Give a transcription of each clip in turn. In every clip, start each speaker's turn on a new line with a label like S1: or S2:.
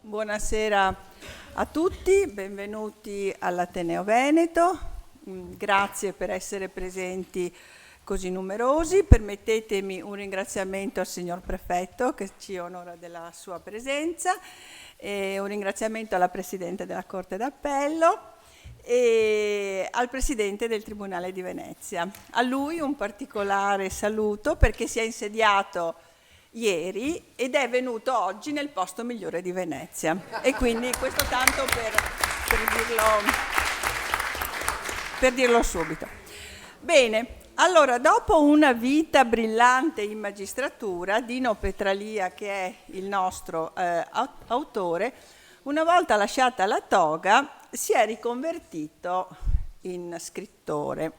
S1: Buonasera a tutti, benvenuti all'Ateneo Veneto, grazie per essere presenti così numerosi. Permettetemi un ringraziamento al signor Prefetto che ci onora della sua presenza, e un ringraziamento alla Presidente della Corte d'Appello e al Presidente del Tribunale di Venezia. A lui un particolare saluto perché si è insediato ieri ed è venuto oggi nel posto migliore di Venezia, e quindi questo tanto per dirlo subito. Bene, allora, dopo una vita brillante in magistratura, Dino Petralia, che è il nostro autore, una volta lasciata la toga si è riconvertito in scrittore.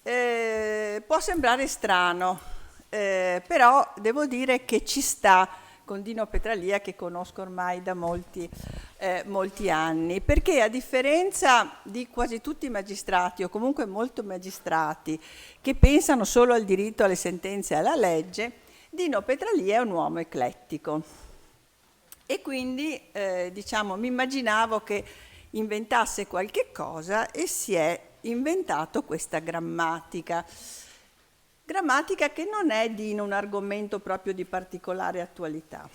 S1: Può sembrare strano, però devo dire che ci sta con Dino Petralia, che conosco ormai da molti anni, perché a differenza di quasi tutti i magistrati, o comunque molti magistrati, che pensano solo al diritto, alle sentenze e alla legge, Dino Petralia è un uomo eclettico. E quindi mi immaginavo che inventasse qualche cosa e si è inventato questa grammatica che non è di un argomento proprio di particolare attualità.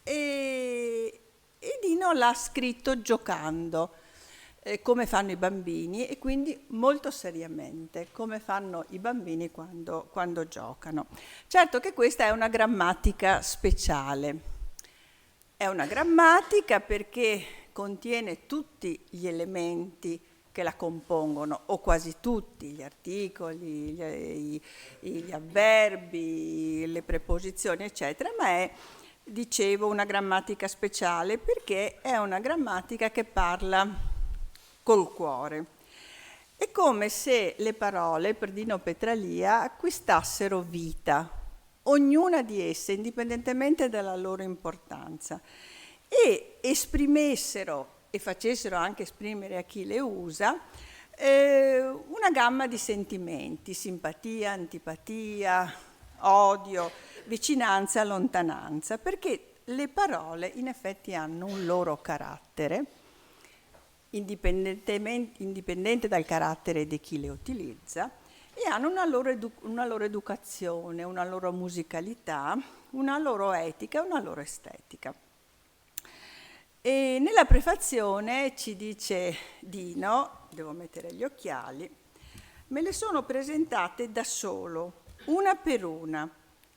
S1: E Dino l'ha scritto giocando, come fanno i bambini, e quindi molto seriamente, come fanno i bambini quando giocano. Certo che questa è una grammatica speciale. È una grammatica perché contiene tutti gli elementi che la compongono, o quasi tutti, gli articoli, gli avverbi, le preposizioni, eccetera, ma è, dicevo, una grammatica speciale perché è una grammatica che parla col cuore. È come se le parole, per Dino Petralia, acquistassero vita, ognuna di esse, indipendentemente dalla loro importanza, e esprimessero e facessero anche esprimere a chi le usa una gamma di sentimenti: simpatia, antipatia, odio, vicinanza, lontananza, perché le parole in effetti hanno un loro carattere, indipendente dal carattere di chi le utilizza, e hanno una loro educazione, una loro musicalità, una loro etica, una loro estetica. E nella prefazione ci dice Dino, devo mettere gli occhiali, me le sono presentate da solo, una per una,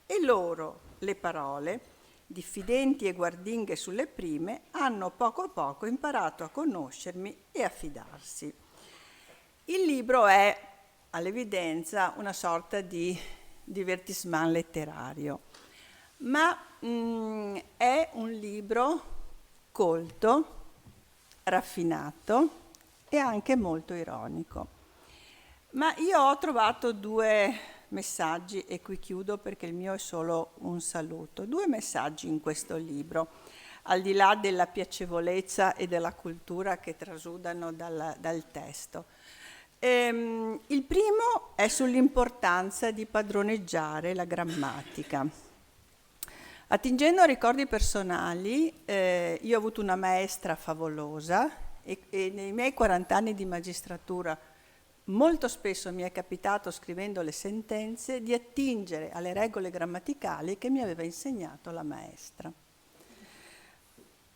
S1: e loro, le parole, diffidenti e guardinghe sulle prime, hanno poco a poco imparato a conoscermi e a fidarsi. Il libro è, all'evidenza, una sorta di divertissement letterario, ma è un libro colto, raffinato e anche molto ironico. Ma io ho trovato due messaggi, e qui chiudo perché il mio è solo un saluto, due messaggi in questo libro, al di là della piacevolezza e della cultura che trasudano dal testo. Il primo è sull'importanza di padroneggiare la grammatica. Attingendo a ricordi personali, io ho avuto una maestra favolosa e nei miei 40 anni di magistratura molto spesso mi è capitato, scrivendo le sentenze, di attingere alle regole grammaticali che mi aveva insegnato la maestra.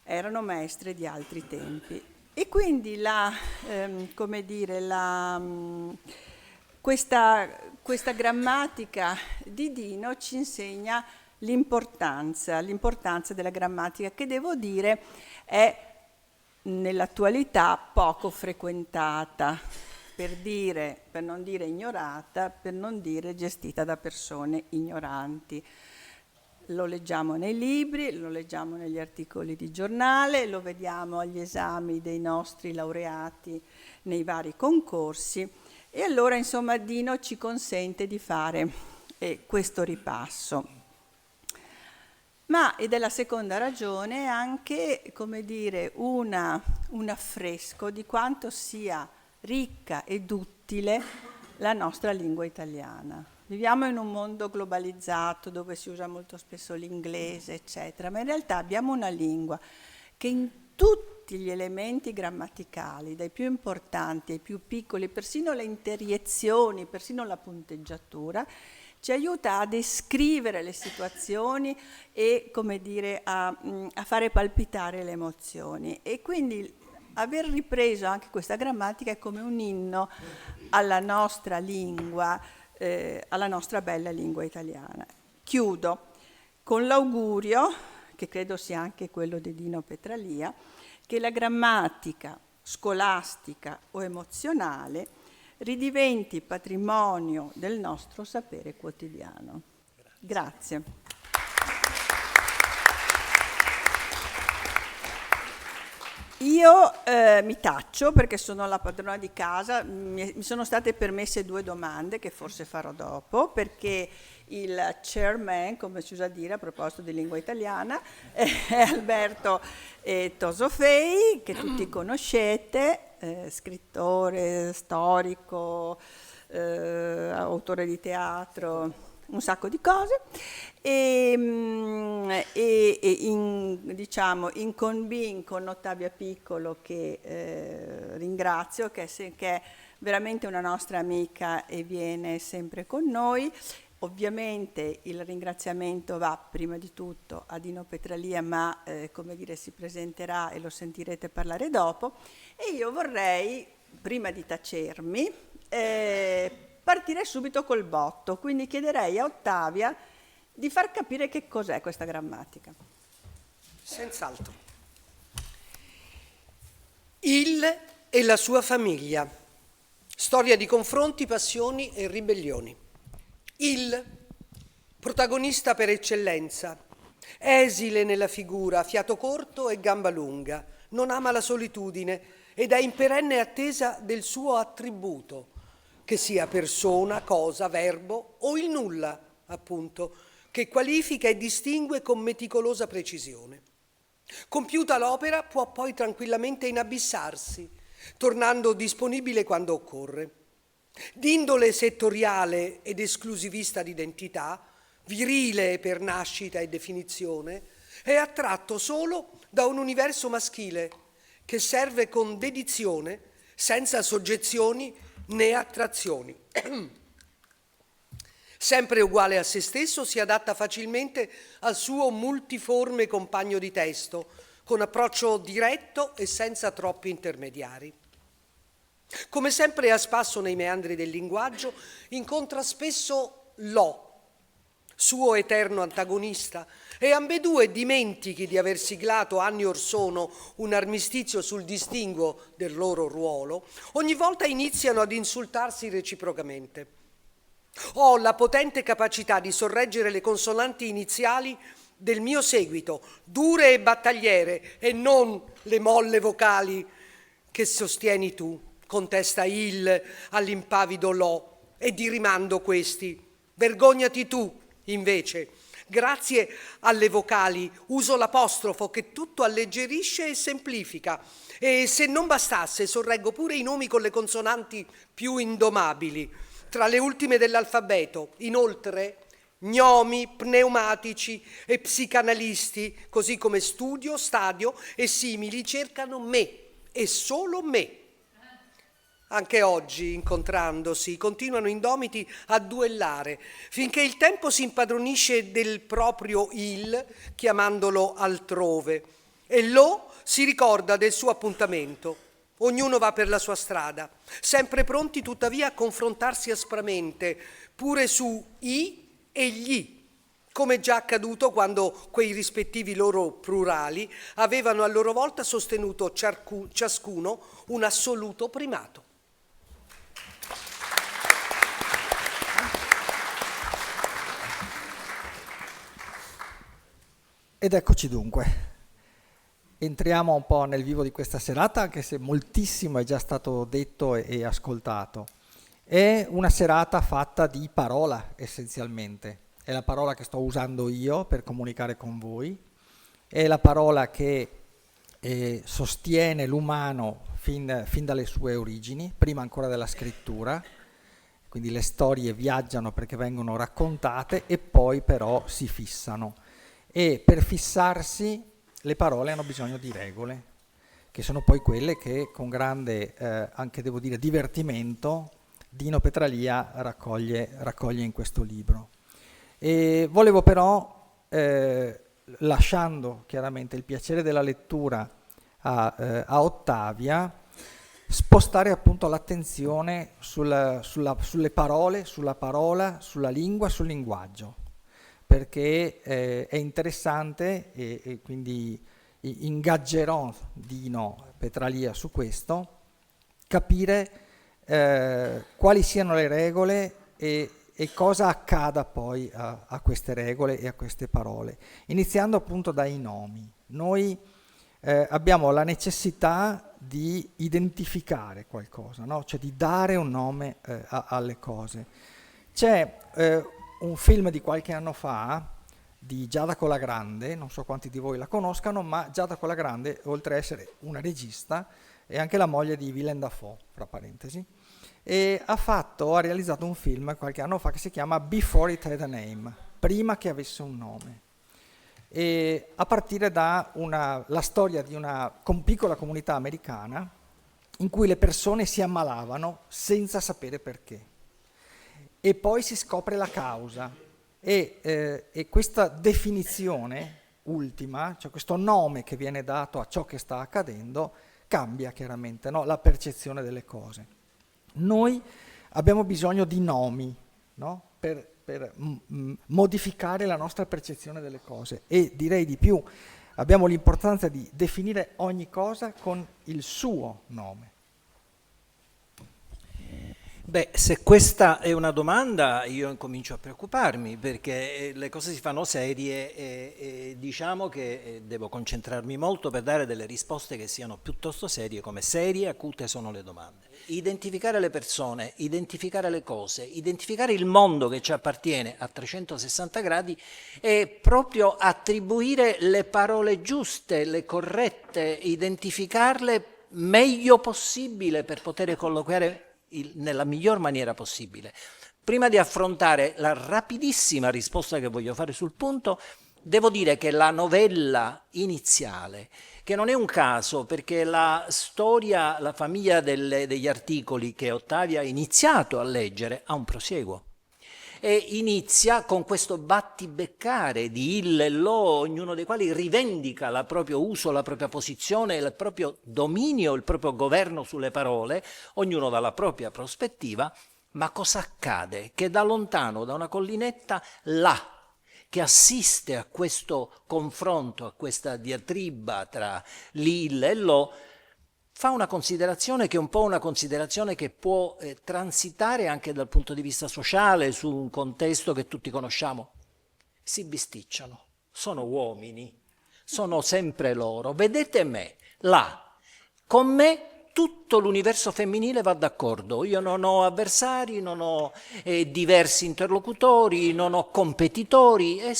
S1: Erano maestre di altri tempi. E quindi questa grammatica di Dino ci insegna l'importanza della grammatica, che devo dire è nell'attualità poco frequentata, per non dire ignorata, per non dire gestita da persone ignoranti. Lo leggiamo nei libri, lo leggiamo negli articoli di giornale, lo vediamo agli esami dei nostri laureati nei vari concorsi, e allora insomma Dino ci consente di fare questo ripasso. Ma, ed è la seconda ragione, anche, come dire, un affresco di quanto sia ricca ed utile la nostra lingua italiana. Viviamo in un mondo globalizzato dove si usa molto spesso l'inglese, eccetera, ma in realtà abbiamo una lingua che in tutti gli elementi grammaticali, dai più importanti ai più piccoli, persino le interiezioni, persino la punteggiatura, ci aiuta a descrivere le situazioni e, come dire, a fare palpitare le emozioni. E quindi aver ripreso anche questa grammatica è come un inno alla nostra lingua, alla nostra bella lingua italiana. Chiudo con l'augurio, che credo sia anche quello di Dino Petralia, che la grammatica scolastica o emozionale ridiventi patrimonio del nostro sapere quotidiano. Grazie. Io mi taccio perché sono la padrona di casa, mi sono state permesse 2 domande che forse farò dopo, perché il chairman, come si usa dire a proposito di lingua italiana, è Alberto Tosofei, che tutti conoscete, scrittore, storico, autore di teatro, un sacco di cose, diciamo in conbin con Ottavia Piccolo, che ringrazio, che è veramente una nostra amica e viene sempre con noi. Ovviamente il ringraziamento va prima di tutto a Dino Petralia, ma come dire, si presenterà e lo sentirete parlare dopo. E io vorrei, prima di tacermi, partire subito col botto, quindi chiederei a Ottavia di far capire che cos'è questa grammatica.
S2: Senz'altro. Il e la sua famiglia, storia di confronti, passioni e ribellioni. Il, protagonista per eccellenza, esile nella figura, fiato corto e gamba lunga, non ama la solitudine ed è in perenne attesa del suo attributo, che sia persona, cosa, verbo o il nulla, appunto, che qualifica e distingue con meticolosa precisione. Compiuta l'opera, può poi tranquillamente inabissarsi, tornando disponibile quando occorre. D'indole settoriale ed esclusivista d'identità, virile per nascita e definizione, è attratto solo da un universo maschile che serve con dedizione, senza soggezioni né attrazioni. Sempre uguale a se stesso, si adatta facilmente al suo multiforme compagno di testo, con approccio diretto e senza troppi intermediari. Come sempre a spasso nei meandri del linguaggio, incontra spesso l'O, suo eterno antagonista, e ambedue, dimentichi di aver siglato anni or sono un armistizio sul distinguo del loro ruolo, ogni volta iniziano ad insultarsi reciprocamente. Ho la potente capacità di sorreggere le consonanti iniziali del mio seguito, dure e battagliere, e non le molle vocali che sostieni tu, contesta il all'impavido Lo, e di rimando questi. Vergognati tu, invece. Grazie alle vocali uso l'apostrofo che tutto alleggerisce e semplifica, e se non bastasse sorreggo pure i nomi con le consonanti più indomabili, tra le ultime dell'alfabeto. Inoltre gnomi, pneumatici e psicanalisti, così come studio, stadio e simili, cercano me e solo me. Anche oggi, incontrandosi, continuano indomiti a duellare, finché il tempo si impadronisce del proprio il, chiamandolo altrove, e Lo si ricorda del suo appuntamento. Ognuno va per la sua strada, sempre pronti tuttavia a confrontarsi aspramente, pure su i e gli, come già accaduto quando quei rispettivi loro plurali avevano a loro volta sostenuto ciascuno un assoluto primato.
S3: Ed eccoci dunque. Entriamo un po' nel vivo di questa serata, anche se moltissimo è già stato detto e ascoltato. È una serata fatta di parola, essenzialmente. È la parola che sto usando io per comunicare con voi. È la parola che sostiene l'umano fin dalle sue origini, prima ancora della scrittura. Quindi le storie viaggiano perché vengono raccontate e poi però si fissano. E per fissarsi le parole hanno bisogno di regole, che sono poi quelle che con grande, anche devo dire, divertimento, Dino Petralia raccoglie in questo libro. E volevo però, lasciando chiaramente il piacere della lettura a Ottavia, spostare appunto l'attenzione sulle parole, sulla parola, sulla lingua, sul linguaggio, perché è interessante e quindi ingaggerò Dino Petralia su questo, capire quali siano le regole e cosa accada poi a queste regole e a queste parole, iniziando appunto dai nomi. Noi abbiamo la necessità di identificare qualcosa, no? Cioè di dare un nome alle cose. C'è un film di qualche anno fa di Giada Colagrande, non so quanti di voi la conoscano, ma Giada Colagrande, oltre a essere una regista, è anche la moglie di Willem Dafoe, fra parentesi, e ha realizzato un film qualche anno fa che si chiama Before It Had a Name, prima che avesse un nome. E a partire da la storia di una piccola comunità americana in cui le persone si ammalavano senza sapere perché. E poi si scopre la causa e questa definizione ultima, cioè questo nome che viene dato a ciò che sta accadendo, cambia chiaramente, no? La percezione delle cose. Noi abbiamo bisogno di nomi, no? per modificare la nostra percezione delle cose, e direi di più, abbiamo l'importanza di definire ogni cosa con il suo nome.
S4: Beh, se questa è una domanda io incomincio a preoccuparmi, perché le cose si fanno serie e diciamo che devo concentrarmi molto per dare delle risposte che siano piuttosto serie, come serie e acute sono le domande. Identificare le persone, identificare le cose, identificare il mondo che ci appartiene a 360 gradi è proprio attribuire le parole giuste, le corrette, identificarle meglio possibile per poter colloquiare nella miglior maniera possibile. Prima di affrontare la rapidissima risposta che voglio fare sul punto, devo dire che la novella iniziale, che non è un caso perché la storia, la famiglia degli articoli che Ottavia ha iniziato a leggere ha un prosieguo. E inizia con questo battibeccare di il e lo, ognuno dei quali rivendica il proprio uso, la propria posizione, il proprio dominio, il proprio governo sulle parole, ognuno dalla propria prospettiva. Ma cosa accade? Che da lontano, da una collinetta, là, che assiste a questo confronto, a questa diatriba tra l'il e lo, fa una considerazione che è un po' una considerazione che può transitare anche dal punto di vista sociale su un contesto che tutti conosciamo. Si bisticciano, sono uomini, sono sempre loro. Vedete me, là, con me tutto l'universo femminile va d'accordo. Io non ho avversari, non ho diversi interlocutori, non ho competitori e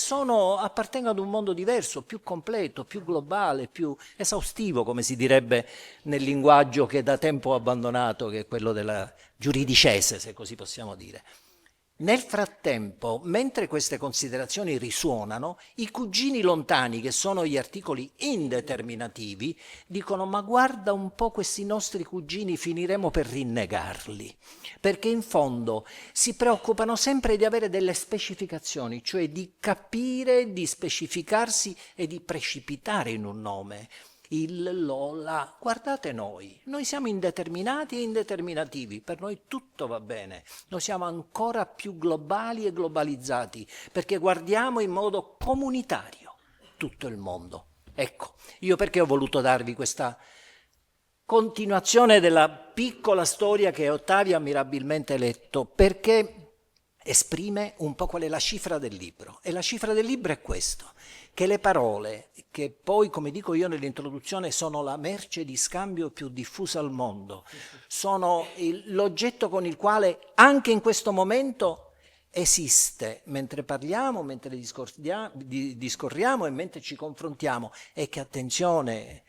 S4: appartengo ad un mondo diverso, più completo, più globale, più esaustivo, come si direbbe nel linguaggio che da tempo ho abbandonato, che è quello della giuridicese, se così possiamo dire. Nel frattempo, mentre queste considerazioni risuonano, i cugini lontani, che sono gli articoli indeterminativi, dicono: ma guarda un po' questi nostri cugini, finiremo per rinnegarli, perché in fondo si preoccupano sempre di avere delle specificazioni, cioè di capire, di specificarsi e di precipitare in un nome. Il, lo, la. Guardate noi siamo indeterminati e indeterminativi, per noi tutto va bene, noi siamo ancora più globali e globalizzati, perché guardiamo in modo comunitario tutto il mondo. Ecco, io perché ho voluto darvi questa continuazione della piccola storia che Ottavia ha mirabilmente letto, perché esprime un po' qual è la cifra del libro, e la cifra del libro è questo: che le parole, che poi, come dico io nell'introduzione, sono la merce di scambio più diffusa al mondo, sono l'oggetto con il quale anche in questo momento esiste, mentre parliamo, mentre discorriamo e mentre ci confrontiamo, e che, attenzione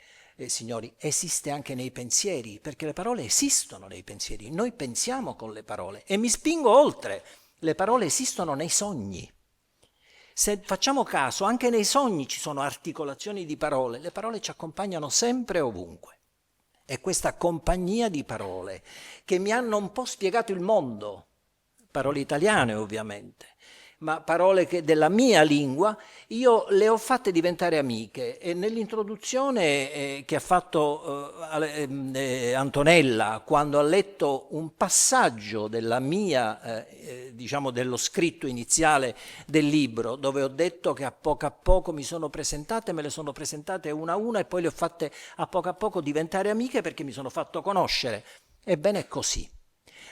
S4: signori, esiste anche nei pensieri, perché le parole esistono nei pensieri, noi pensiamo con le parole, e mi spingo oltre, le parole esistono nei sogni. Se facciamo caso, anche nei sogni ci sono articolazioni di parole, le parole ci accompagnano sempre e ovunque. È questa compagnia di parole che mi hanno un po' spiegato il mondo, parole italiane ovviamente, ma parole della mia lingua, io le ho fatte diventare amiche e nell'introduzione che ha fatto Antonella, quando ha letto un passaggio della mia, diciamo dello scritto iniziale del libro, dove ho detto che a poco mi sono presentate, me le sono presentate una a una e poi le ho fatte a poco diventare amiche perché mi sono fatto conoscere. Ebbene è così.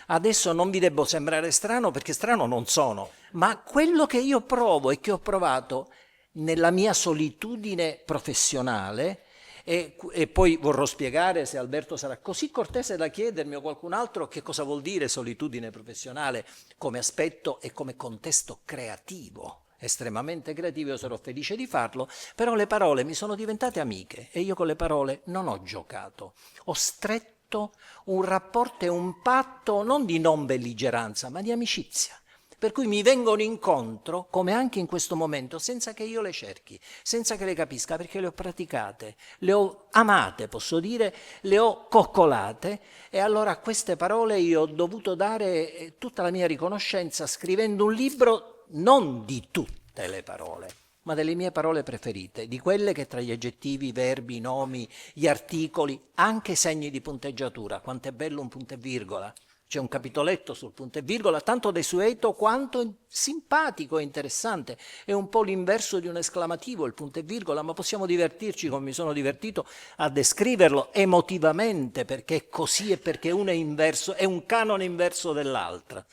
S4: Adesso non vi devo sembrare strano perché strano non sono, ma quello che io provo e che ho provato nella mia solitudine professionale, e poi vorrò spiegare, se Alberto sarà così cortese da chiedermi o qualcun altro, che cosa vuol dire solitudine professionale come aspetto e come contesto creativo, estremamente creativo, io sarò felice di farlo, però le parole mi sono diventate amiche e io con le parole non ho giocato, ho stretto un rapporto e un patto non di non belligeranza, ma di amicizia. Per cui mi vengono incontro, come anche in questo momento, senza che io le cerchi, senza che le capisca, perché le ho praticate, le ho amate, posso dire, le ho coccolate, e allora a queste parole io ho dovuto dare tutta la mia riconoscenza scrivendo un libro non di tutte le parole, ma delle mie parole preferite, di quelle che tra gli aggettivi, i verbi, i nomi, gli articoli, anche segni di punteggiatura, quanto è bello un punto e virgola. C'è un capitoletto sul punto e virgola, tanto desueto quanto simpatico e interessante. È un po' l'inverso di un esclamativo, il punto e virgola, ma possiamo divertirci, come mi sono divertito, a descriverlo emotivamente, perché è così e perché uno è inverso, è un canone inverso dell'altra.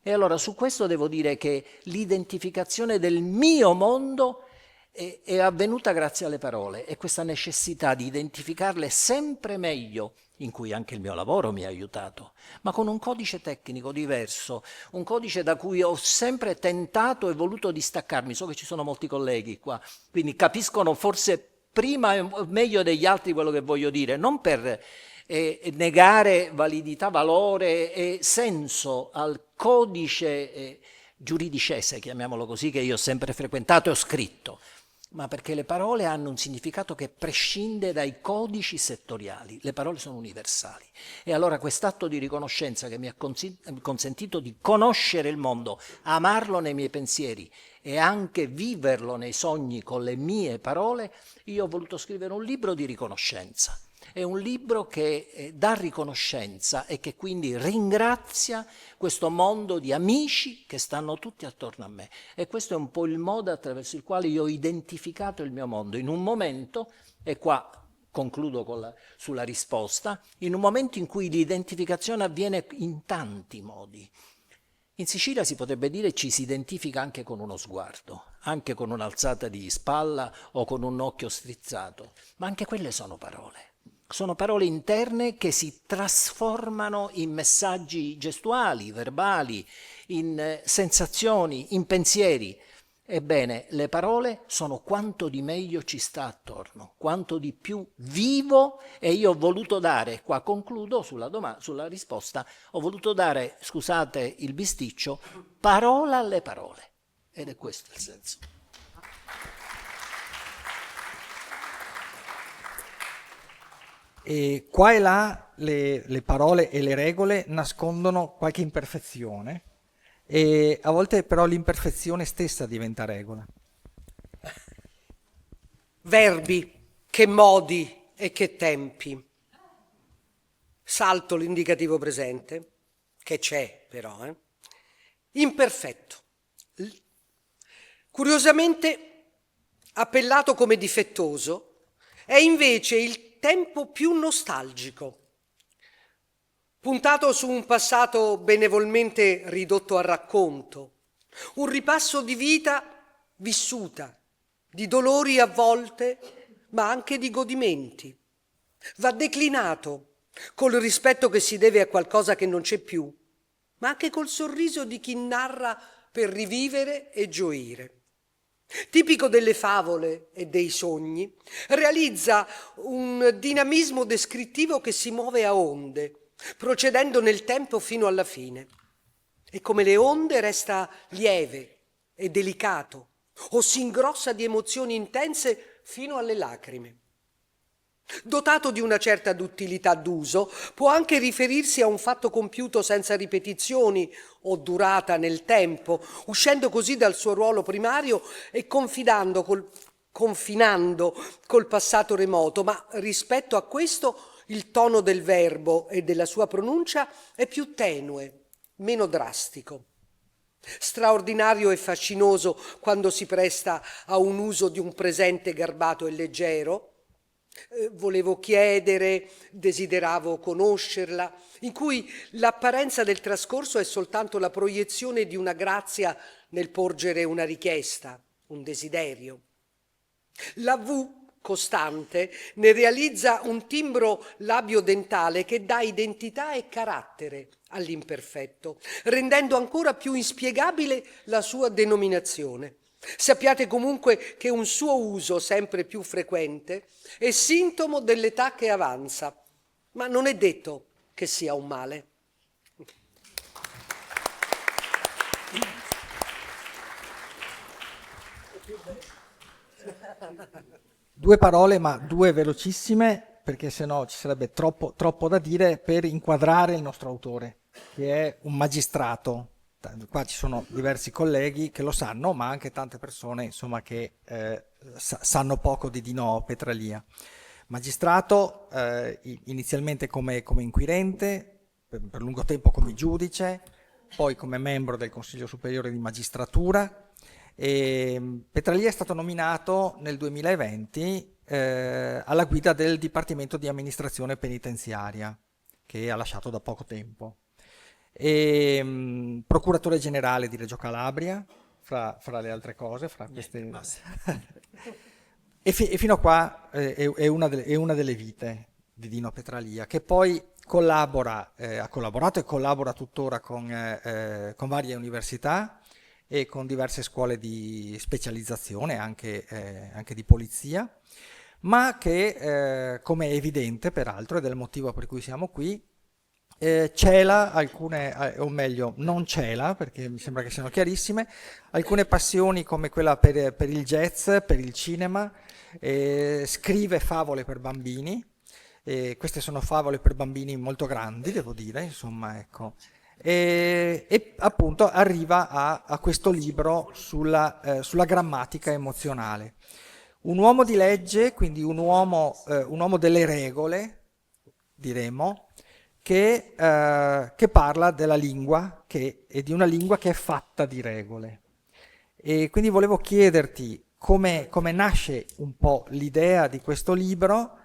S4: E allora su questo devo dire che l'identificazione del mio mondo è avvenuta grazie alle parole, e questa necessità di identificarle sempre meglio, in cui anche il mio lavoro mi ha aiutato, ma con un codice tecnico diverso, un codice da cui ho sempre tentato e voluto distaccarmi. So che ci sono molti colleghi qua, quindi capiscono forse prima e meglio degli altri quello che voglio dire, non per negare validità, valore e senso al codice giuridicese, chiamiamolo così, che io ho sempre frequentato e ho scritto, ma perché le parole hanno un significato che prescinde dai codici settoriali, le parole sono universali. E allora quest'atto di riconoscenza che mi ha consentito di conoscere il mondo, amarlo nei miei pensieri e anche viverlo nei sogni con le mie parole, io ho voluto scrivere un libro di riconoscenza. È un libro che dà riconoscenza e che quindi ringrazia questo mondo di amici che stanno tutti attorno a me. E questo è un po' il modo attraverso il quale io ho identificato il mio mondo. In un momento, e qua concludo sulla risposta, in un momento in cui l'identificazione avviene in tanti modi. In Sicilia si potrebbe dire ci si identifica anche con uno sguardo, anche con un'alzata di spalla o con un occhio strizzato, ma anche quelle sono parole. Sono parole interne che si trasformano in messaggi gestuali, verbali, in sensazioni, in pensieri. Ebbene, le parole sono quanto di meglio ci sta attorno, quanto di più vivo, e io ho voluto dare, qua concludo sulla risposta, ho voluto dare, scusate il bisticcio, parola alle parole. Ed è questo il senso.
S3: E qua e là le parole e le regole nascondono qualche imperfezione, e a volte però l'imperfezione stessa diventa regola.
S2: Verbi, che modi e che tempi. Salto l'indicativo presente, che c'è però. Imperfetto. Curiosamente appellato come difettoso, è invece il tempo più nostalgico, puntato su un passato benevolmente ridotto a racconto, un ripasso di vita vissuta, di dolori a volte, ma anche di godimenti. Va declinato col rispetto che si deve a qualcosa che non c'è più, ma anche col sorriso di chi narra per rivivere e gioire. Tipico delle favole e dei sogni, realizza un dinamismo descrittivo che si muove a onde, procedendo nel tempo fino alla fine. E come le onde resta lieve e delicato, o si ingrossa di emozioni intense fino alle lacrime. Dotato di una certa duttilità d'uso, può anche riferirsi a un fatto compiuto senza ripetizioni o durata nel tempo, uscendo così dal suo ruolo primario e confinando col passato remoto, ma rispetto a questo il tono del verbo e della sua pronuncia è più tenue, meno drastico. Straordinario e fascinoso quando si presta a un uso di un presente garbato e leggero. Volevo chiedere, desideravo conoscerla, in cui l'apparenza del trascorso è soltanto la proiezione di una grazia nel porgere una richiesta, un desiderio. La V costante ne realizza un timbro labio-dentale che dà identità e carattere all'imperfetto, rendendo ancora più inspiegabile la sua denominazione. Sappiate comunque che un suo uso sempre più frequente è sintomo dell'età che avanza, ma non è detto che sia un male.
S3: Due parole, ma due velocissime, perché sennò ci sarebbe troppo da dire per inquadrare il nostro autore, che è un magistrato. Qua ci sono diversi colleghi che lo sanno, ma anche tante persone insomma, che sanno poco di Dino Petralia. Magistrato inizialmente come inquirente, per lungo tempo come giudice, poi come membro del Consiglio Superiore di Magistratura. Petralia è stato nominato nel 2020 alla guida del Dipartimento di Amministrazione Penitenziaria, che ha lasciato da poco tempo. Procuratore generale di Reggio Calabria, fra le altre cose, fra queste... e fino a qua è una delle vite di Dino Petralia, che poi ha collaborato e collabora tuttora con varie università e con diverse scuole di specializzazione, anche di polizia, ma che, come è evidente peraltro, ed è il motivo per cui siamo qui, cela alcune, o meglio non cela, perché mi sembra che siano chiarissime, alcune passioni come quella per il jazz, per il cinema, scrive favole per bambini, queste sono favole per bambini molto grandi, devo dire, insomma, ecco. E appunto arriva a questo libro sulla grammatica emozionale. Un uomo di legge, quindi un uomo delle regole, diremo, che parla della lingua e di una lingua che è fatta di regole. E quindi volevo chiederti come nasce un po' l'idea di questo libro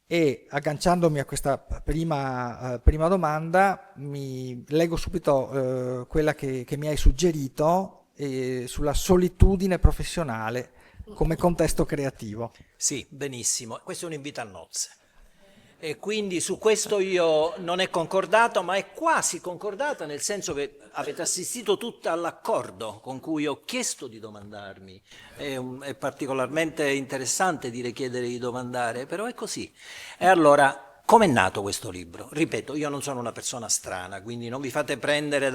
S3: e, agganciandomi a questa prima domanda, mi leggo subito quella che mi hai suggerito sulla solitudine professionale come contesto creativo.
S4: Sì, benissimo. Questo è un invito a nozze. E quindi su questo io non è concordato, ma è quasi concordato, nel senso che avete assistito tutti all'accordo con cui ho chiesto di domandarmi. È particolarmente interessante dire chiedere di domandare, però è così. E allora, com'è nato questo libro? Ripeto, io non sono una persona strana, quindi non vi fate prendere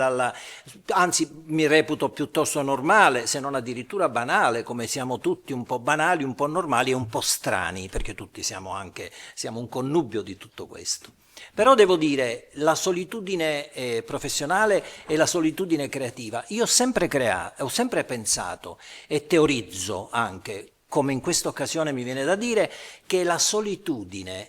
S4: anzi mi reputo piuttosto normale, se non addirittura banale, come siamo tutti un po' banali, un po' normali e un po' strani, perché tutti siamo un connubio di tutto questo. Però devo dire, la solitudine professionale e la solitudine creativa, io ho sempre pensato e teorizzo anche, come in questa occasione mi viene da dire, che la solitudine,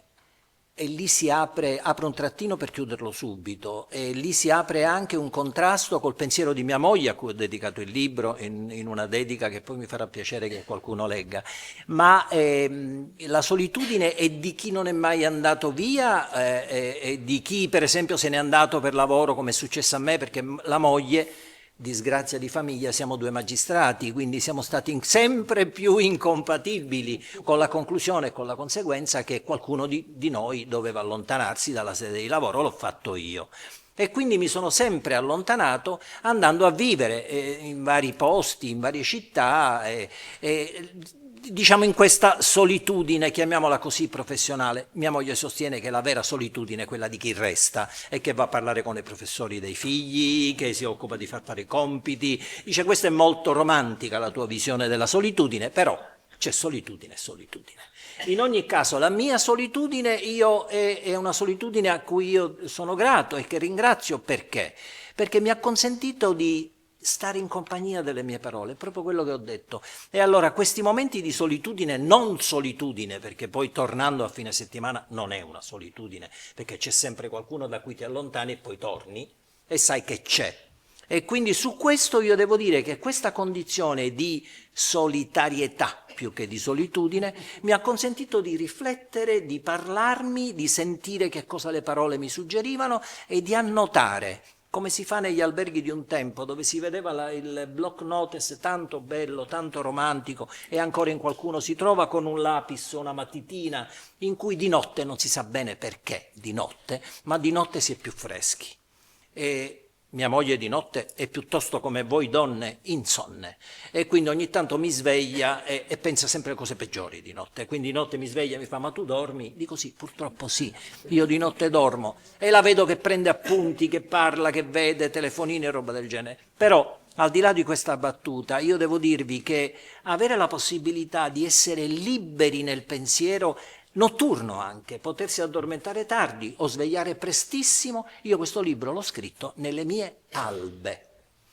S4: e lì si apre un trattino per chiuderlo subito, e lì si apre anche un contrasto col pensiero di mia moglie, a cui ho dedicato il libro, in una dedica che poi mi farà piacere che qualcuno legga, ma la solitudine è di chi non è mai andato via, e di chi per esempio se n'è andato per lavoro, come è successo a me, perché la moglie, disgrazia di famiglia, siamo due magistrati, quindi siamo stati sempre più incompatibili, con la conclusione e con la conseguenza che qualcuno di noi doveva allontanarsi dalla sede di lavoro, l'ho fatto io. E quindi mi sono sempre allontanato andando a vivere in vari posti, in varie città, diciamo in questa solitudine, chiamiamola così, professionale. Mia moglie sostiene che la vera solitudine è quella di chi resta e che va a parlare con i professori dei figli, che si occupa di far fare i compiti. Dice, questa è molto romantica la tua visione della solitudine, però c'è solitudine e solitudine. In ogni caso la mia solitudine è una solitudine a cui io sono grato e che ringrazio. Perché? Perché mi ha consentito di stare in compagnia delle mie parole, è proprio quello che ho detto. E allora questi momenti di solitudine, non solitudine, perché poi tornando a fine settimana non è una solitudine, perché c'è sempre qualcuno da cui ti allontani e poi torni e sai che c'è. E quindi su questo io devo dire che questa condizione di solitarietà più che di solitudine mi ha consentito di riflettere, di parlarmi, di sentire che cosa le parole mi suggerivano e di annotare, come si fa negli alberghi di un tempo, dove si vedeva il block notice tanto bello, tanto romantico, e ancora in qualcuno si trova con un lapis o una matitina, in cui di notte non si sa bene perché di notte, ma di notte si è più freschi. E mia moglie di notte è piuttosto come voi donne insonne e quindi ogni tanto mi sveglia e pensa sempre a cose peggiori di notte. Quindi di notte mi sveglia e mi fa: ma tu dormi? Dico sì, purtroppo sì, io di notte dormo, e la vedo che prende appunti, che parla, che vede telefonini e roba del genere. Però al di là di questa battuta io devo dirvi che avere la possibilità di essere liberi nel pensiero notturno, anche potersi addormentare tardi o svegliare prestissimo, io questo libro l'ho scritto nelle mie albe,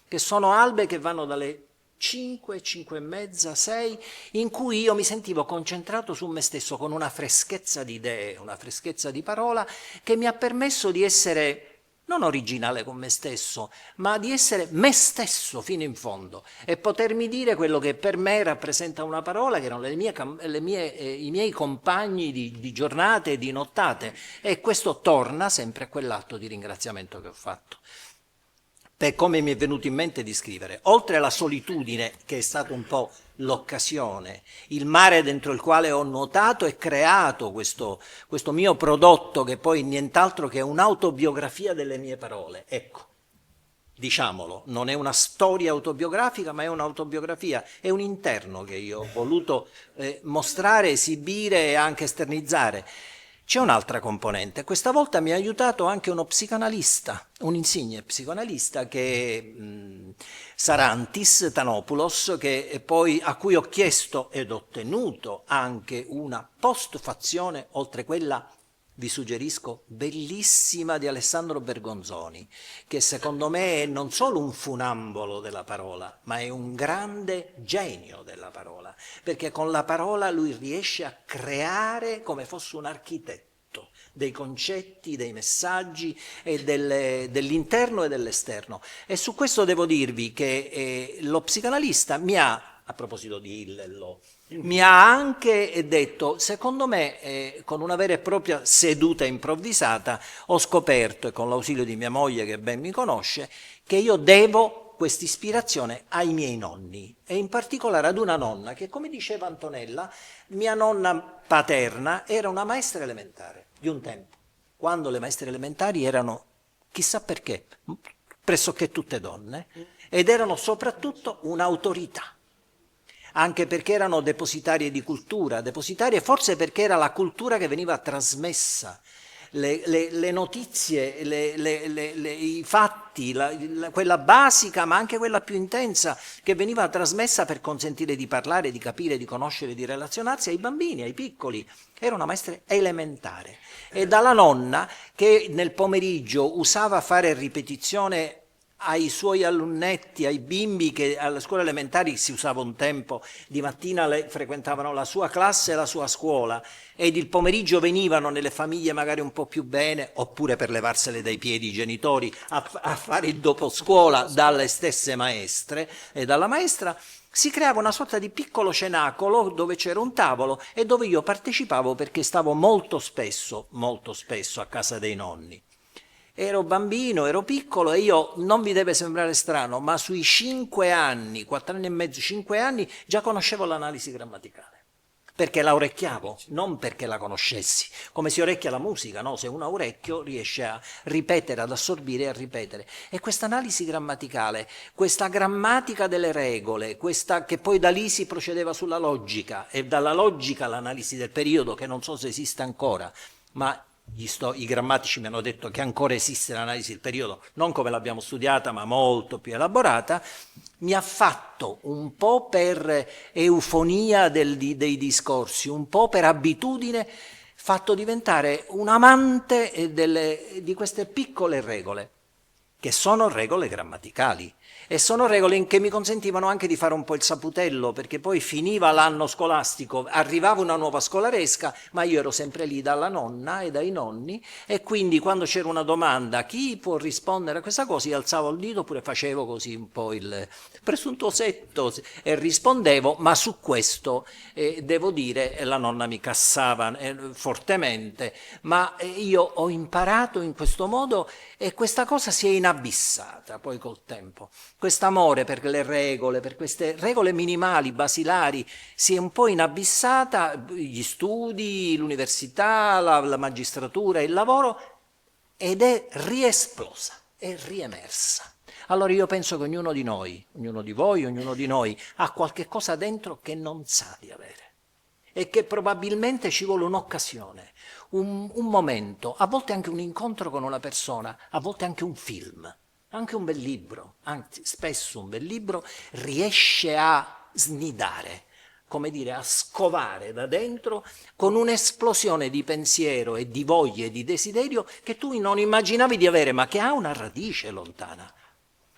S4: che sono albe che vanno dalle 5, 5 e mezza, 6, in cui io mi sentivo concentrato su me stesso con una freschezza di idee, una freschezza di parola che mi ha permesso di essere non originale con me stesso, ma di essere me stesso fino in fondo e potermi dire quello che per me rappresenta una parola, che erano i miei compagni di giornate e di nottate, e questo torna sempre a quell'atto di ringraziamento che ho fatto. Per come mi è venuto in mente di scrivere, oltre alla solitudine, che è stata un po' l'occasione, il mare dentro il quale ho nuotato e creato questo mio prodotto, che poi nient'altro che un'autobiografia delle mie parole. Ecco, diciamolo, non è una storia autobiografica, ma è un'autobiografia, è un interno che io ho voluto mostrare, esibire e anche esternizzare. C'è un'altra componente, questa volta mi ha aiutato anche uno psicanalista, un insigne psicanalista che è Sarantis Tanopoulos, a cui ho chiesto ed ottenuto anche una postfazione, oltre quella, vi suggerisco, bellissima, di Alessandro Bergonzoni, che secondo me è non solo un funambolo della parola, ma è un grande genio della parola, perché con la parola lui riesce a creare come fosse un architetto dei concetti, dei messaggi e dell'interno e dell'esterno. E su questo devo dirvi che lo psicanalista a proposito di Illello, mi ha anche detto, secondo me, con una vera e propria seduta improvvisata, ho scoperto, e con l'ausilio di mia moglie che ben mi conosce, che io devo questa ispirazione ai miei nonni, e in particolare ad una nonna che, come diceva Antonella, mia nonna paterna era una maestra elementare di un tempo, quando le maestre elementari erano, chissà perché, pressoché tutte donne, ed erano soprattutto un'autorità. Anche perché erano depositarie di cultura, depositarie forse perché era la cultura che veniva trasmessa, le notizie, i fatti, quella basica ma anche quella più intensa che veniva trasmessa per consentire di parlare, di capire, di conoscere, di relazionarsi ai bambini, ai piccoli. Era una maestra elementare. E dalla nonna che nel pomeriggio usava fare ripetizione ai suoi alunnetti, ai bimbi che alla scuola elementare si usava un tempo, di mattina frequentavano la sua classe e la sua scuola ed il pomeriggio venivano nelle famiglie magari un po' più bene, oppure per levarsele dai piedi i genitori a fare il doposcuola dalle stesse maestre e dalla maestra. Si creava una sorta di piccolo cenacolo dove c'era un tavolo e dove io partecipavo perché stavo molto spesso a casa dei nonni. Ero bambino, ero piccolo e io, non vi deve sembrare strano, ma sui 5 anni, 4 anni e mezzo, 5 anni, già conoscevo l'analisi grammaticale. perché la orecchiavo, non perché la conoscessi, come si orecchia la musica, no? Se uno ha orecchio riesce a ripetere, ad assorbire e a ripetere. E questa analisi grammaticale, questa grammatica delle regole, questa che poi da lì si procedeva sulla logica, e dalla logica l'analisi del periodo, che non so se esiste ancora, ma i grammatici mi hanno detto che ancora esiste l'analisi del periodo, non come l'abbiamo studiata, ma molto più elaborata, mi ha fatto un po' per eufonia dei discorsi, un po' per abitudine, fatto diventare un amante di queste piccole regole, che sono regole grammaticali. E sono regole che mi consentivano anche di fare un po' il saputello, perché poi finiva l'anno scolastico, arrivava una nuova scolaresca, ma io ero sempre lì dalla nonna e dai nonni, e quindi quando c'era una domanda, chi può rispondere a questa cosa, io alzavo il dito, oppure facevo così un po' il presuntuosetto e rispondevo, ma su questo devo dire, la nonna mi cassava fortemente, ma io ho imparato in questo modo, e questa cosa si è inabissata poi col tempo. Quest'amore per le regole, per queste regole minimali, basilari, si è un po' inabissata, gli studi, l'università, la magistratura, il lavoro, ed è riesplosa, è riemersa. Allora io penso che ognuno di noi, ognuno di voi, ognuno di noi ha qualche cosa dentro che non sa di avere, e che probabilmente ci vuole un'occasione, un momento, a volte anche un incontro con una persona, a volte anche un film. Anche un bel libro, anzi spesso un bel libro, riesce a snidare, come dire, a scovare da dentro con un'esplosione di pensiero e di voglia e di desiderio che tu non immaginavi di avere, ma che ha una radice lontana.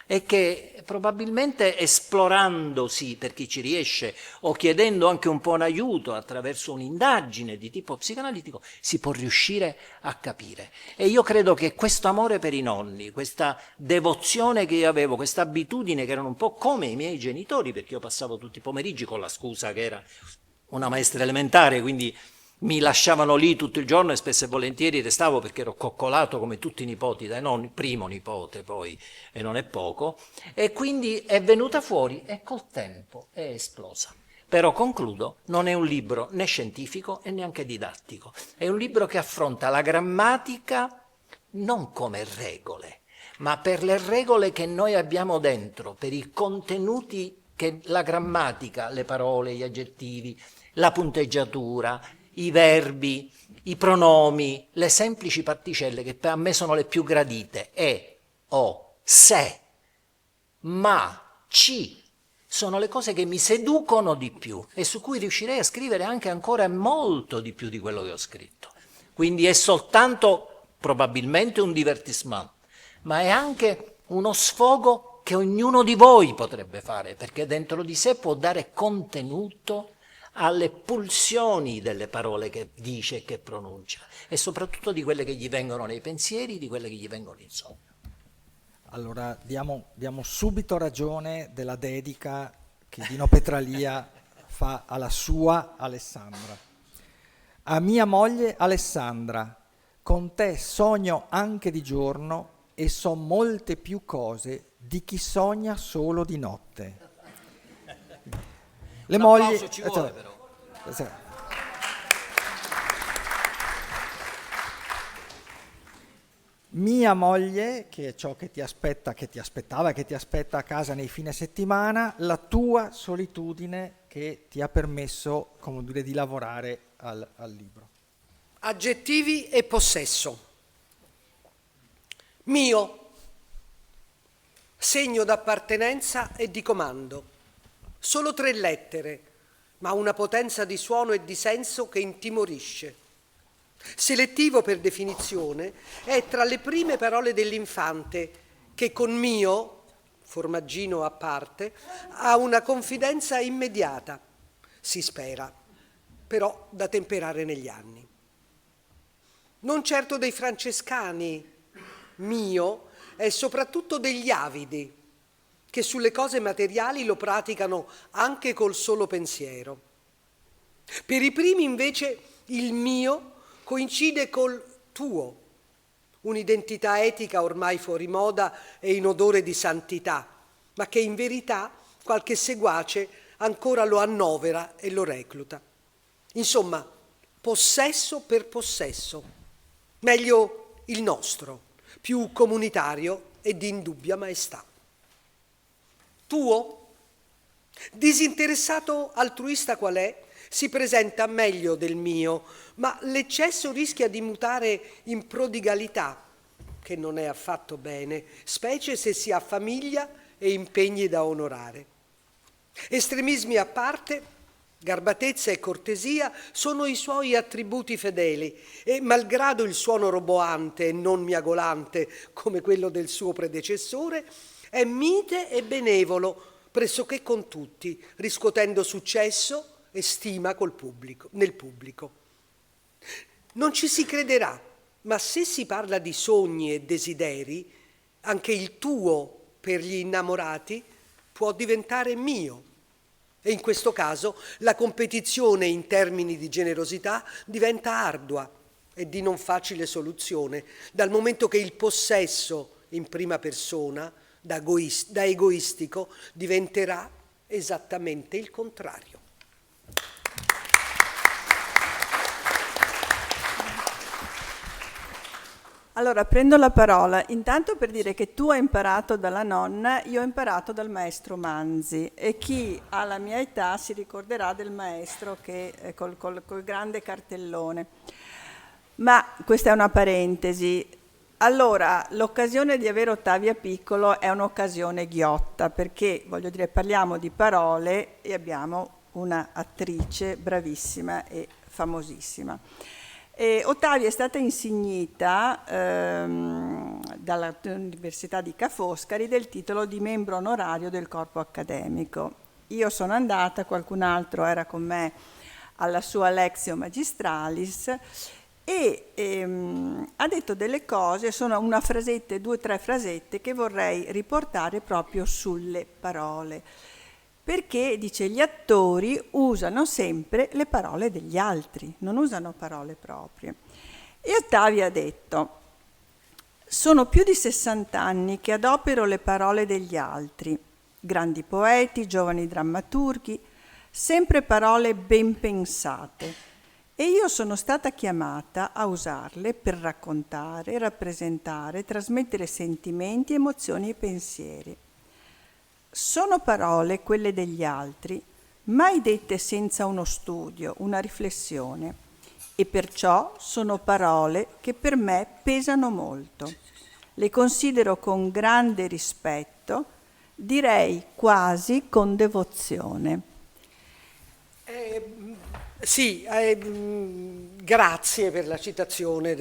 S4: E che probabilmente esplorandosi, per chi ci riesce, o chiedendo anche un po' un aiuto attraverso un'indagine di tipo psicoanalitico, si può riuscire a capire. E io credo che questo amore per i nonni, questa devozione che io avevo, questa abitudine che erano un po' come i miei genitori, perché io passavo tutti i pomeriggi con la scusa che era una maestra elementare, quindi mi lasciavano lì tutto il giorno e spesso e volentieri restavo, perché ero coccolato come tutti i nipoti dai nonni, primo nipote poi, e non è poco, e quindi è venuta fuori e col tempo è esplosa. Però concludo, non è un libro né scientifico e neanche didattico, è un libro che affronta la grammatica non come regole, ma per le regole che noi abbiamo dentro, per i contenuti che la grammatica, le parole, gli aggettivi, la punteggiatura, i verbi, i pronomi, le semplici particelle che a me sono le più gradite, o, se, ma, ci, sono le cose che mi seducono di più e su cui riuscirei a scrivere anche ancora molto di più di quello che ho scritto. Quindi è soltanto probabilmente un divertissement, ma è anche uno sfogo che ognuno di voi potrebbe fare, perché dentro di sé può dare contenuto alle pulsioni delle parole che dice e che pronuncia, e soprattutto di quelle che gli vengono nei pensieri, di quelle che gli vengono in sogno.
S3: Allora diamo subito ragione della dedica che Dino Petralia fa alla sua Alessandra. A mia moglie Alessandra, con te sogno anche di giorno e so molte più cose di chi sogna solo di notte. Le mogli
S4: Ci vuole, però.
S3: Mia moglie, che è ciò che ti aspetta, che ti aspettava e che ti aspetta a casa nei fine settimana, la tua solitudine che ti ha permesso, come dire, di lavorare al libro.
S2: Aggettivi e possesso. Mio, segno d'appartenenza e di comando. Solo 3 lettere, ma una potenza di suono e di senso che intimorisce. Selettivo per definizione, è tra le prime parole dell'infante che con mio, formaggino a parte, ha una confidenza immediata, si spera, però da temperare negli anni. Non certo dei francescani, mio è soprattutto degli avidi, che sulle cose materiali lo praticano anche col solo pensiero. Per i primi invece il mio coincide col tuo, un'identità etica ormai fuori moda e in odore di santità, ma che in verità qualche seguace ancora lo annovera e lo recluta. Insomma, possesso per possesso, meglio il nostro, più comunitario e di indubbia maestà. Tuo? Disinteressato altruista qual è, si presenta meglio del mio, ma l'eccesso rischia di mutare in prodigalità, che non è affatto bene, specie se si ha famiglia e impegni da onorare. Estremismi a parte, garbatezza e cortesia sono i suoi attributi fedeli e, malgrado il suono roboante e non miagolante come quello del suo predecessore, è mite e benevolo pressoché con tutti, riscuotendo successo e stima nel pubblico. Non ci si crederà, ma se si parla di sogni e desideri, anche il tuo per gli innamorati può diventare mio. E in questo caso la competizione in termini di generosità diventa ardua e di non facile soluzione, dal momento che il possesso in prima persona, da egoistico, diventerà esattamente il contrario.
S1: Allora, prendo la parola intanto per dire che tu hai imparato dalla nonna, io ho imparato dal maestro Manzi, e chi ha la mia età si ricorderà del maestro che col grande cartellone. Ma questa è una parentesi. Allora, l'occasione di avere Ottavia Piccolo è un'occasione ghiotta, perché, voglio dire, parliamo di parole e abbiamo una attrice bravissima e famosissima. Ottavia è stata insignita dall'Università di Ca' Foscari del titolo di membro onorario del corpo accademico. Io sono andata, qualcun altro era con me alla sua Lectio Magistralis e ha detto delle cose, sono una frasetta, 2 o 3 frasette che vorrei riportare proprio sulle parole. Perché, dice, gli attori usano sempre le parole degli altri, non usano parole proprie. E Ottavia ha detto: sono più di 60 anni che adopero le parole degli altri, grandi poeti, giovani drammaturghi, sempre parole ben pensate. E io sono stata chiamata a usarle per raccontare, rappresentare, trasmettere sentimenti, emozioni e pensieri. Sono parole, quelle degli altri, mai dette senza uno studio, una riflessione, e perciò sono parole che per me pesano molto. Le considero con grande rispetto, direi quasi con devozione.
S2: Sì, grazie per la citazione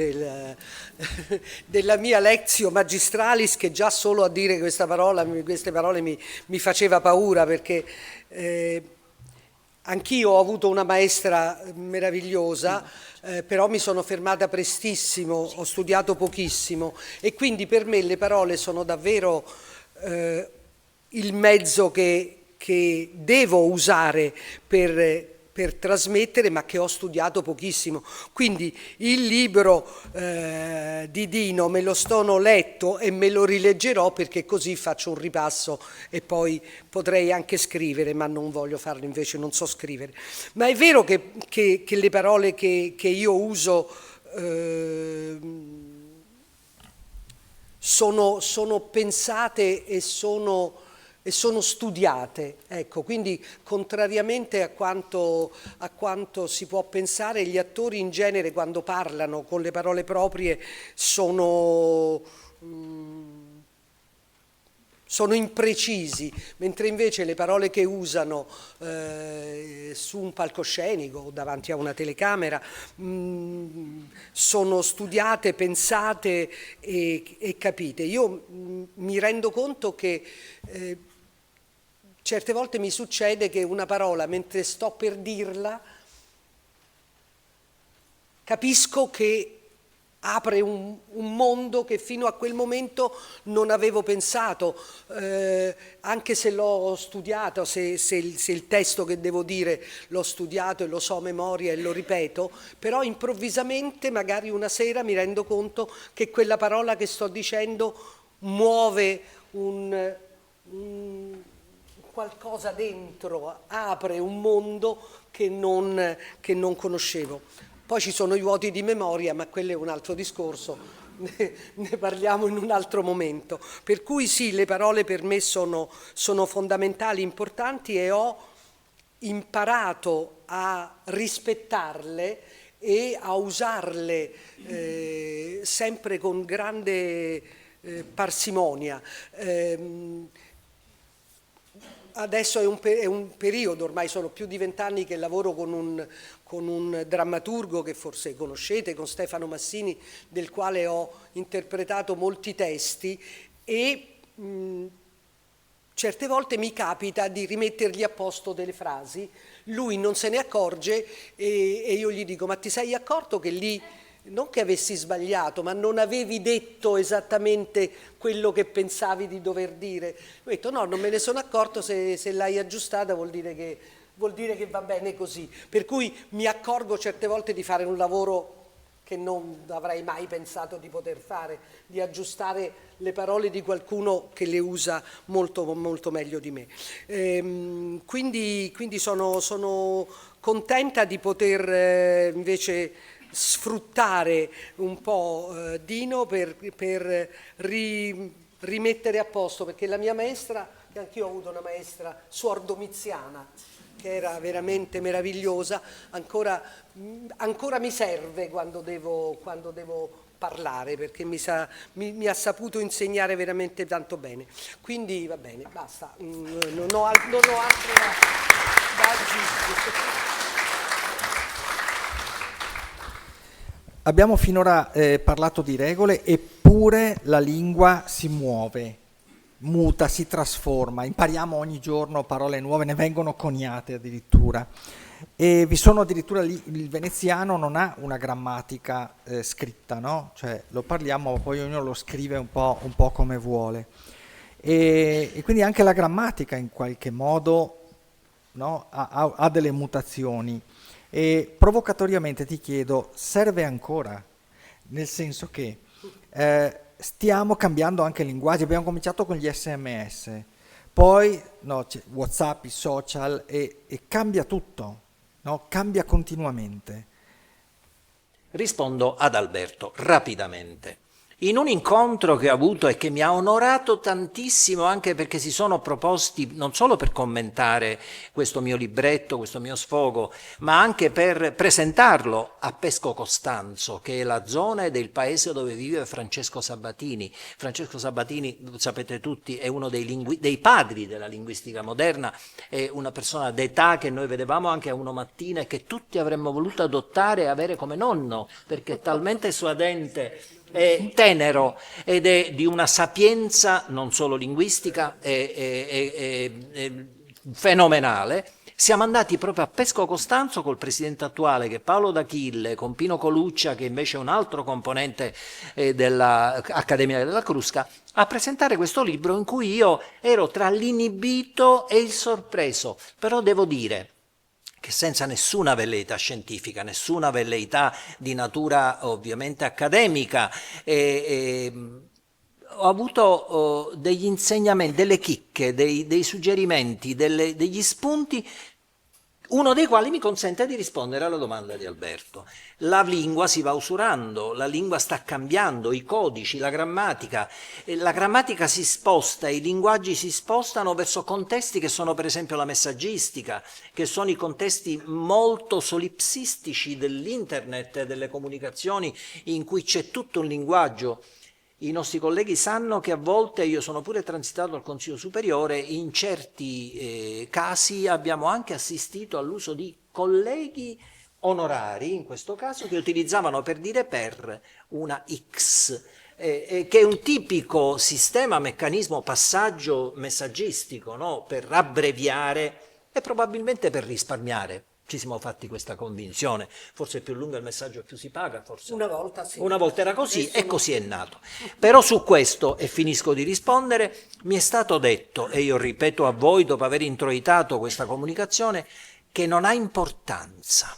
S2: della mia Lectio Magistralis, che già solo a dire queste parole mi faceva paura, perché anch'io ho avuto una maestra meravigliosa, però mi sono fermata prestissimo, ho studiato pochissimo e quindi per me le parole sono davvero il mezzo che devo usare per trasmettere, ma che ho studiato pochissimo. Quindi il libro di Dino me lo sono letto e me lo rileggerò, perché così faccio un ripasso e poi potrei anche scrivere, ma non voglio farlo, invece non so scrivere. Ma è vero che le parole che io uso sono pensate e sono studiate, ecco, quindi contrariamente a quanto si può pensare, gli attori in genere quando parlano con le parole proprie sono imprecisi, mentre invece le parole che usano su un palcoscenico o davanti a una telecamera sono studiate, pensate e capite. Io mi rendo conto che certe volte mi succede che una parola, mentre sto per dirla, capisco che apre un mondo che fino a quel momento non avevo pensato, anche se l'ho studiato, se il testo che devo dire l'ho studiato e lo so a memoria e lo ripeto, però improvvisamente, magari una sera, mi rendo conto che quella parola che sto dicendo muove qualcosa dentro, apre un mondo che non conoscevo. Poi ci sono i vuoti di memoria, ma quello è un altro discorso, ne parliamo in un altro momento. Per cui sì, le parole per me sono fondamentali, importanti, e ho imparato a rispettarle e a usarle sempre con grande parsimonia. Adesso è un periodo, ormai sono più di 20 anni che lavoro con un drammaturgo che forse conoscete, con Stefano Massini, del quale ho interpretato molti testi, e certe volte mi capita di rimettergli a posto delle frasi, lui non se ne accorge e io gli dico: ma ti sei accorto che lì, non che avessi sbagliato, ma non avevi detto esattamente quello che pensavi di dover dire? Ho detto: no, non me ne sono accorto, se l'hai aggiustata vuol dire che va bene così. Per cui mi accorgo certe volte di fare un lavoro che non avrei mai pensato di poter fare, di aggiustare le parole di qualcuno che le usa molto, molto meglio di me. Quindi sono contenta di poter invece sfruttare un po' Dino per rimettere a posto, perché la mia maestra, che anch'io ho avuto una maestra, Suor Domiziana, che era veramente meravigliosa, ancora mi serve quando devo parlare, perché mi ha saputo insegnare veramente tanto bene. Quindi va bene, basta, non ho altro da aggiungere.
S3: Abbiamo finora parlato di regole, eppure la lingua si muove, muta, si trasforma, impariamo ogni giorno parole nuove, ne vengono coniate addirittura. E vi sono addirittura lì, il veneziano non ha una grammatica scritta, no? Cioè lo parliamo, poi ognuno lo scrive un po' come vuole. E quindi anche la grammatica in qualche modo, no, ha delle mutazioni. E provocatoriamente ti chiedo, serve ancora? Nel senso che stiamo cambiando anche il linguaggio, abbiamo cominciato con gli SMS, poi no, c'è WhatsApp, i social, e cambia tutto, no? Cambia continuamente.
S4: Rispondo ad Alberto rapidamente. In un incontro che ho avuto e che mi ha onorato tantissimo, anche perché si sono proposti non solo per commentare questo mio libretto, questo mio sfogo, ma anche per presentarlo a Pesco Costanzo, che è la zona del paese dove vive Francesco Sabatini. Francesco Sabatini, sapete tutti, è uno dei padri della linguistica moderna, è una persona d'età che noi vedevamo anche a Uno Mattina e che tutti avremmo voluto adottare e avere come nonno, perché è talmente suadente, è tenero ed è di una sapienza non solo linguistica, è fenomenale. Siamo andati proprio a Pesco Costanzo col presidente attuale, che è Paolo D'Achille, con Pino Coluccia, che invece è un altro componente dell'Accademia della Crusca, a presentare questo libro in cui io ero tra l'inibito e il sorpreso. Però devo dire che senza nessuna velleità scientifica, nessuna velleità di natura ovviamente accademica, ho avuto degli insegnamenti, delle chicche, dei suggerimenti, degli spunti, uno dei quali mi consente di rispondere alla domanda di Alberto. La lingua si va usurando, la lingua sta cambiando, i codici, la grammatica si sposta, i linguaggi si spostano verso contesti che sono per esempio la messaggistica, che sono i contesti molto solipsistici dell'internet e delle comunicazioni, in cui c'è tutto un linguaggio. I nostri colleghi sanno che a volte, io sono pure transitato al Consiglio Superiore, in certi casi abbiamo anche assistito all'uso di colleghi onorari, in questo caso, che utilizzavano per dire per una X, che è un tipico sistema, meccanismo, passaggio messaggistico, no? Per abbreviare e probabilmente per risparmiare. Ci siamo fatti questa convinzione, forse più lungo il messaggio più si paga, forse
S2: una volta sì.
S4: Una volta era così e così è nato. Però su questo, e finisco di rispondere, mi è stato detto, e io ripeto a voi dopo aver introitato questa comunicazione, che non ha importanza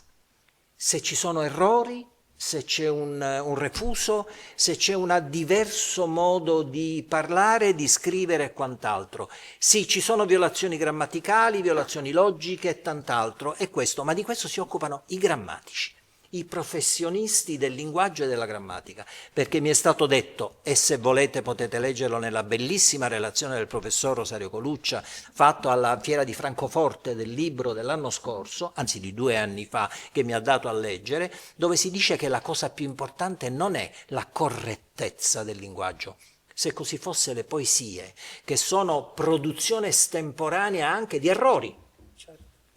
S4: se ci sono errori se c'è un refuso, se c'è un diverso modo di parlare, di scrivere e quant'altro. Sì, ci sono violazioni grammaticali, violazioni logiche e tant'altro, e questo, ma di questo si occupano i grammatici, i professionisti del linguaggio e della grammatica, perché mi è stato detto, e se volete potete leggerlo nella bellissima relazione del professor Rosario Coluccia, fatto alla Fiera di Francoforte del libro dell'anno scorso, anzi di 2 anni fa, che mi ha dato a leggere, dove si dice che la cosa più importante non è la correttezza del linguaggio. Se così fosse, le poesie, che sono produzione estemporanea anche di errori,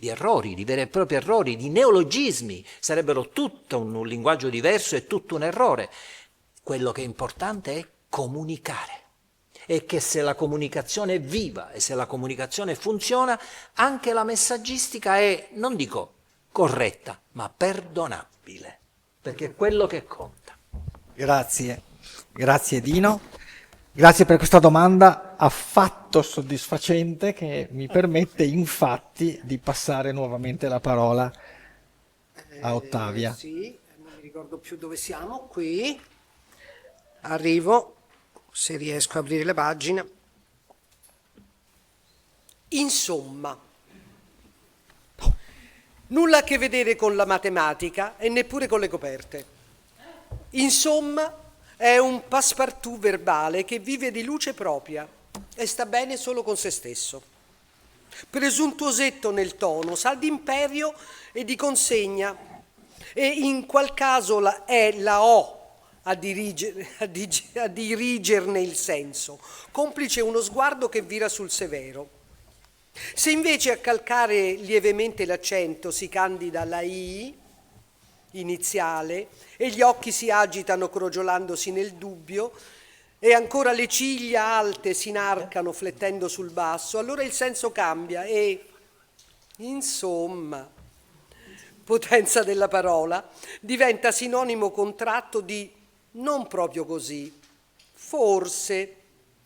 S4: di veri e propri errori, di neologismi, sarebbero tutto un linguaggio diverso e tutto un errore. Quello che è importante è comunicare, e che se la comunicazione è viva e se la comunicazione funziona, anche la messaggistica è, non dico corretta, ma perdonabile, perché è quello che conta.
S3: Grazie Dino. Grazie per questa domanda affatto soddisfacente che mi permette infatti di passare nuovamente la parola a Ottavia.
S2: Sì, non mi ricordo più dove siamo, qui. Arrivo, se riesco a aprire la pagina. Insomma, nulla a che vedere con la matematica e neppure con le coperte. Insomma, è un passepartout verbale che vive di luce propria e sta bene solo con se stesso. Presuntuosetto nel tono, sa d'imperio e di consegna, e in qual caso è la O a dirigerne il senso, complice uno sguardo che vira sul severo. Se invece a calcare lievemente l'accento si candida la I iniziale e gli occhi si agitano crogiolandosi nel dubbio e ancora le ciglia alte si inarcano flettendo sul basso, allora il senso cambia e, insomma, potenza della parola, diventa sinonimo contratto di non proprio così, forse,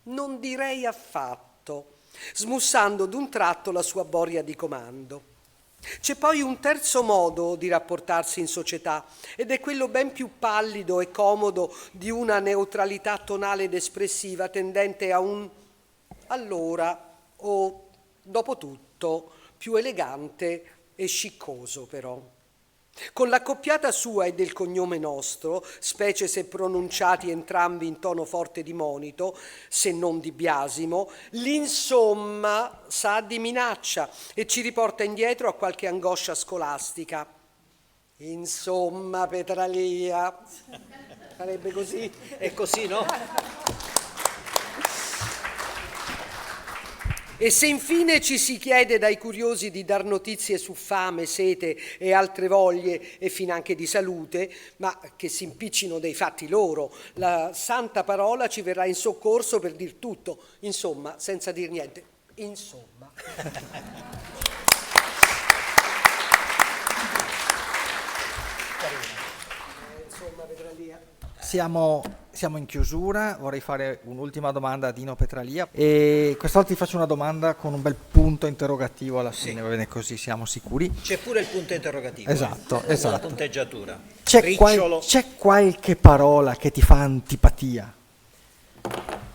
S2: non direi affatto, smussando d'un tratto la sua boria di comando. C'è poi un terzo modo di rapportarsi in società ed è quello ben più pallido e comodo di una neutralità tonale ed espressiva tendente a un allora o dopo tutto più elegante e sciccoso però. Con l'accoppiata sua e del cognome nostro, specie se pronunciati entrambi in tono forte di monito, se non di biasimo, l'insomma sa di minaccia e ci riporta indietro a qualche angoscia scolastica. Insomma, Petralia. Sarebbe così?
S4: È così, no?
S2: E se infine ci si chiede dai curiosi di dar notizie su fame, sete e altre voglie e finanche di salute, ma che si impiccino dei fatti loro, la santa parola ci verrà in soccorso per dir tutto, insomma, senza dir niente. Insomma. Insomma, Petralia.
S3: Siamo in chiusura, vorrei fare un'ultima domanda a Dino Petralia e quest'altro ti faccio una domanda con un bel punto interrogativo alla fine, va bene, così siamo sicuri.
S4: C'è pure il punto interrogativo.
S3: Esatto.
S4: La punteggiatura.
S3: C'è qualche parola che ti fa antipatia?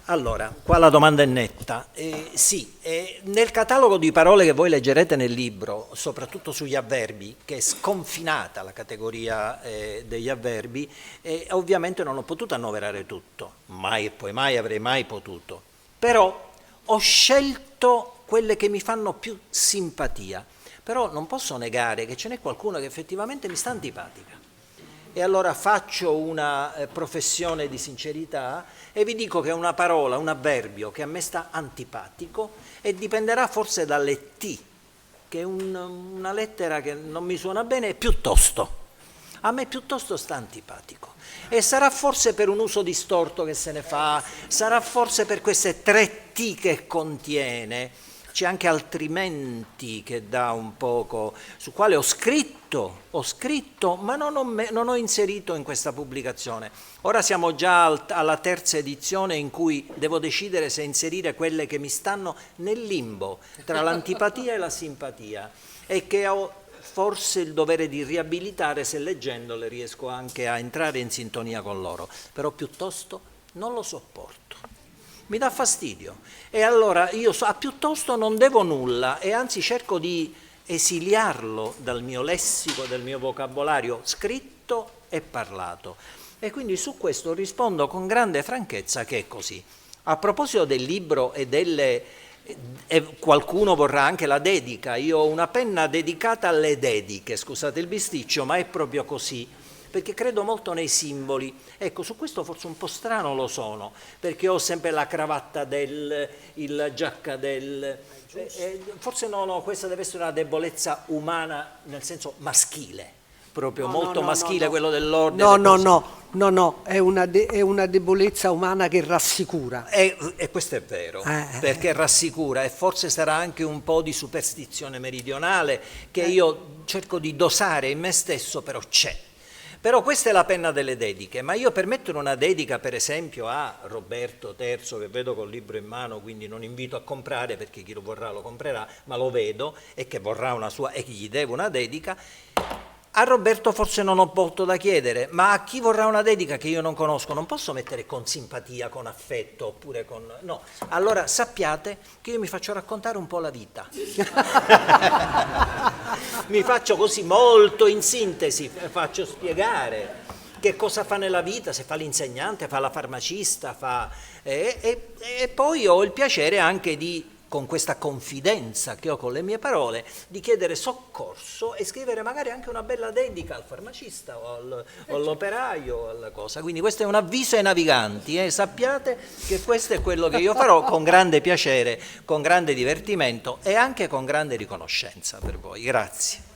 S4: Allora, qua la domanda è netta. Sì, nel catalogo di parole che voi leggerete nel libro, soprattutto sugli avverbi, che è sconfinata la categoria degli avverbi, ovviamente non ho potuto annoverare tutto, mai e poi mai avrei mai potuto, però ho scelto quelle che mi fanno più simpatia, però non posso negare che ce n'è qualcuno che effettivamente mi sta antipatica. E allora faccio una professione di sincerità e vi dico che una parola, un avverbio che a me sta antipatico e dipenderà forse dalle T, che è una lettera che non mi suona bene, è piuttosto. A me piuttosto sta antipatico. E sarà forse per un uso distorto che se ne fa, sarà forse per queste 3 T che contiene. C'è anche altrimenti che dà un poco, su quale ho scritto, ma non ho inserito in questa pubblicazione. Ora siamo già alla 3ª edizione in cui devo decidere se inserire quelle che mi stanno nel limbo tra l'antipatia e la simpatia e che ho forse il dovere di riabilitare, se leggendole riesco anche a entrare in sintonia con loro, però piuttosto non lo sopporto, mi dà fastidio. E allora io a piuttosto non devo nulla e anzi cerco di esiliarlo dal mio lessico, dal mio vocabolario scritto e parlato. E quindi su questo rispondo con grande franchezza che è così. A proposito del libro e qualcuno vorrà anche la dedica, io ho una penna dedicata alle dediche, scusate il bisticcio, ma è proprio così, perché credo molto nei simboli. Ecco, su questo forse un po' strano lo sono, perché ho sempre la cravatta il giacca forse no, questa deve essere una debolezza umana, nel senso maschile, proprio molto maschile, quello dell'ordine.
S2: No, è una debolezza umana che rassicura.
S4: E questo è vero, perché rassicura e forse sarà anche un po' di superstizione meridionale che io cerco di dosare in me stesso, però c'è. Però questa è la penna delle dediche, ma io per mettere una dedica per esempio a Roberto III, che vedo col libro in mano, quindi non invito a comprare perché chi lo vorrà lo comprerà, ma lo vedo e che vorrà una sua e gli devo una dedica. A Roberto forse non ho molto da chiedere, ma a chi vorrà una dedica che io non conosco non posso mettere con simpatia, con affetto, oppure con... No, allora sappiate che io mi faccio raccontare un po' la vita. Mi faccio così molto in sintesi, faccio spiegare che cosa fa nella vita, se fa l'insegnante, fa la farmacista, e poi ho il piacere anche di, con questa confidenza che ho con le mie parole, di chiedere soccorso e scrivere magari anche una bella dedica al farmacista o all'operaio o alla cosa. Quindi questo è un avviso ai naviganti, sappiate che questo è quello che io farò con grande piacere, con grande divertimento e anche con grande riconoscenza per voi. Grazie.